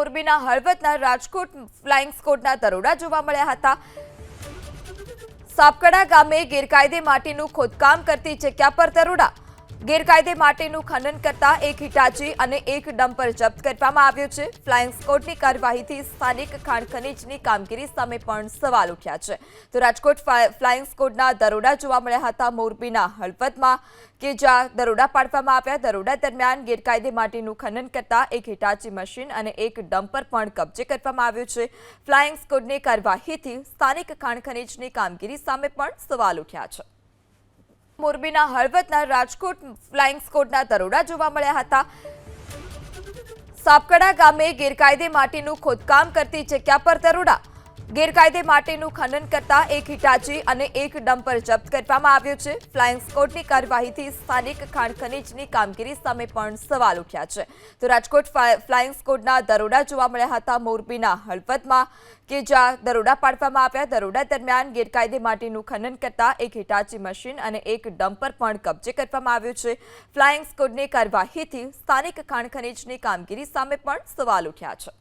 મોરબીના હળવદના રાજકોટ ફ્લાઇંગ સ્કોડના દરોડા જોવા મળ્યા હતા। સાપકડા ગામે ગેરકાયદે માટીનું ખોદકામ કરતી જગ્યા પર દરોડા। ગેરકાયદે માટીનું ખનન કરતા એક હિટાચી અને એક ડમ્પર જપ્ત કરવામાં આવ્યો છે। ફ્લાઇંગ સ્કોડની કાર્યવાહીથી સ્થાનિક ખાણ ખનીજની કામગીરી સામે પણ સવાલ ઉઠ્યા છે। તો રાજકોટ ફ્લાઇંગ સ્કોડના દરોડા જોવા મળ્યા હતા મોરબીના હળવદમાં કે જ્યાં દરોડા પાડવામાં આવ્યા। દરોડા દરમિયાન ગેરકાયદે માટીનું ખનન કરતા એક હિટાચી મશીન અને એક ડમ્પર પણ કબજે કરવામાં આવ્યું છે। ફ્લાઇંગ સ્કોડની કાર્યવાહીથી સ્થાનિક ખાણ ખનીજની કામગીરી સામે પણ સવાલ ઉઠ્યા છે। મોરબીના હળવદના રાજકોટ ફ્લાઇંગ સ્કોડના દરોડા જોવા મળ્યા હતા। સાપકડા ગામે ગેરકાયદે માટીનું ખોદકામ કરતી જગ્યા પર દરોડા। ગેરકાયદે માટીનું ખનન કરતા એક હિટાચી અને એક ડમ્પર જપ્ત કરવામાં આવ્યો છે। ફ્લાઇંગ સ્કોડની કાર્યવાહીથી સ્થાનિક ખાણ ખનીજની કામગીરી સામે પણ સવાલ ઉઠ્યા છે। તો રાજકોટ ફ્લાઇંગ સ્કોડના દરોડા જોવા મળ્યા હતા મોરબીના હળવદમાં કે જ્યાં દરોડા પાડવામાં આવ્યા। દરોડા દરમિયાન ગેરકાયદે માટીનું ખનન કરતા એક હિટાચી મશીન અને એક ડમ્પર પણ કબજે કરવામાં આવ્યું છે। ફ્લાઇંગ સ્કોડની કાર્યવાહીથી સ્થાનિક ખાણ ખનીજની કામગીરી સામે પણ સવાલ ઉઠ્યા છે।